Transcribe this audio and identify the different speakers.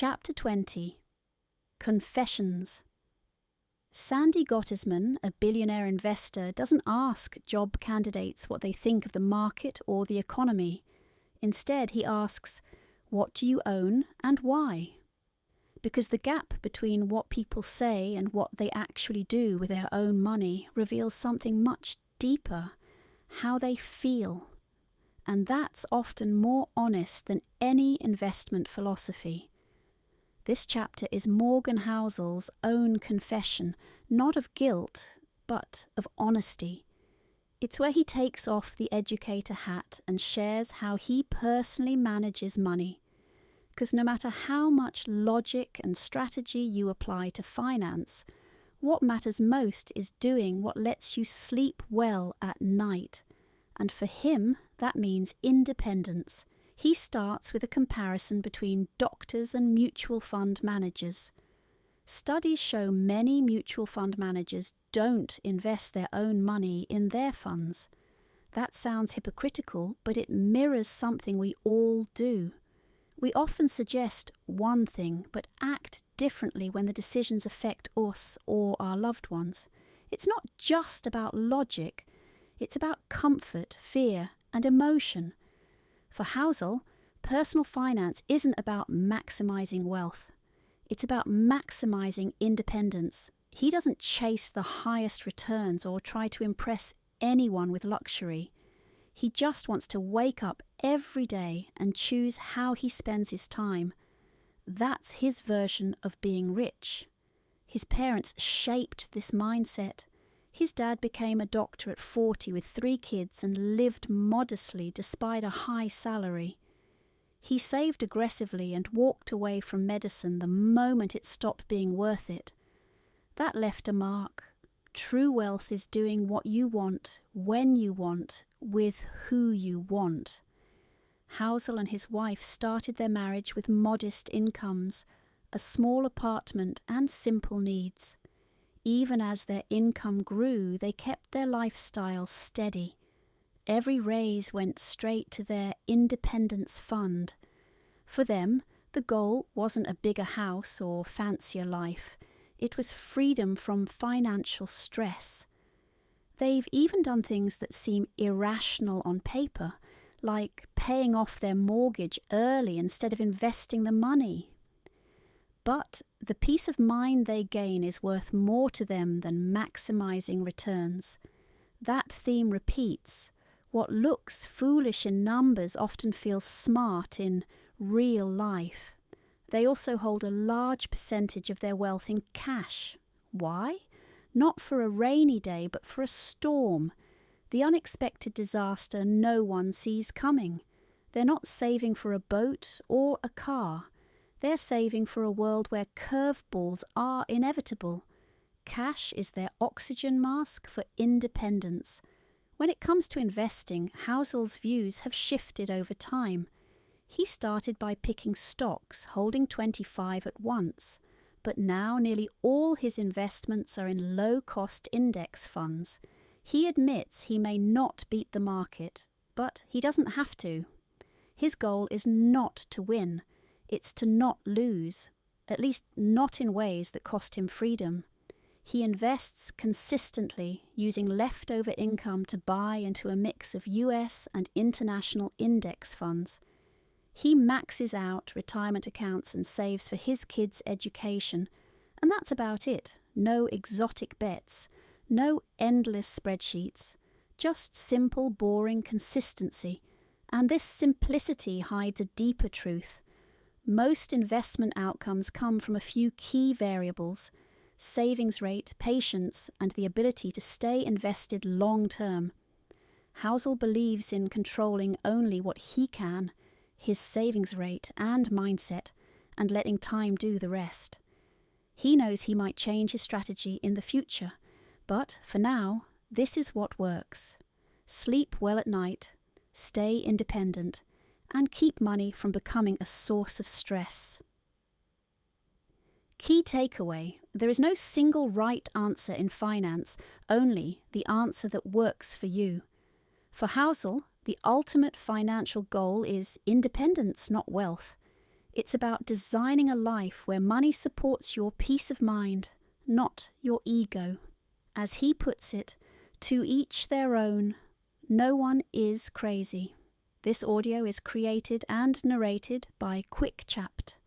Speaker 1: Chapter 20. Confessions. Sandy Gottesman, a billionaire investor, doesn't ask job candidates what they think of the market or the economy. Instead, he asks, "What do you own and why?" Because the gap between what people say and what they actually do with their own money reveals something much deeper, how they feel. And that's often more honest than any investment philosophy. This chapter is Morgan Housel's own confession, not of guilt, but of honesty. It's where he takes off the educator hat and shares how he personally manages money. Because no matter how much logic and strategy you apply to finance, what matters most is doing what lets you sleep well at night. And for him, that means independence. He starts with a comparison between doctors and mutual fund managers. Studies show many mutual fund managers don't invest their own money in their funds. That sounds hypocritical, but it mirrors something we all do. We often suggest one thing, but act differently when the decisions affect us or our loved ones. It's not just about logic, it's about comfort, fear, and emotion. For Housel, personal finance isn't about maximizing wealth. It's about maximizing independence. He doesn't chase the highest returns or try to impress anyone with luxury. He just wants to wake up every day and choose how he spends his time. That's his version of being rich. His parents shaped this mindset. His dad became a doctor at 40 with 3 kids and lived modestly despite a high salary. He saved aggressively and walked away from medicine the moment it stopped being worth it. That left a mark. True wealth is doing what you want, when you want, with who you want. Housel and his wife started their marriage with modest incomes, a small apartment and simple needs. Even as their income grew, they kept their lifestyle steady. Every raise went straight to their independence fund. For them, the goal wasn't a bigger house or fancier life. It was freedom from financial stress. They've even done things that seem irrational on paper, like paying off their mortgage early instead of investing the money. But the peace of mind they gain is worth more to them than maximizing returns. That theme repeats. What looks foolish in numbers often feels smart in real life. They also hold a large percentage of their wealth in cash. Why? Not for a rainy day, but for a storm. The unexpected disaster no one sees coming. They're not saving for a boat or a car. They're saving for a world where curveballs are inevitable. Cash is their oxygen mask for independence. When it comes to investing, Housel's views have shifted over time. He started by picking stocks, holding 25 at once, but now nearly all his investments are in low-cost index funds. He admits he may not beat the market, but he doesn't have to. His goal is not to win. It's to not lose, at least not in ways that cost him freedom. He invests consistently, using leftover income to buy into a mix of US and international index funds. He maxes out retirement accounts and saves for his kids' education, and that's about it. No exotic bets, no endless spreadsheets, just simple, boring consistency. And this simplicity hides a deeper truth. Most investment outcomes come from a few key variables: savings rate, patience, and the ability to stay invested long term. Housel believes in controlling only what he can, his savings rate and mindset, and letting time do the rest. He knows he might change his strategy in the future, but for now, this is what works. Sleep well at night, stay independent, and keep money from becoming a source of stress. Key takeaway: there is no single right answer in finance, only the answer that works for you. For Housel, the ultimate financial goal is independence, not wealth. It's about designing a life where money supports your peace of mind, not your ego. As he puts it, to each their own, no one is crazy. This audio is created and narrated by Quick Chapped.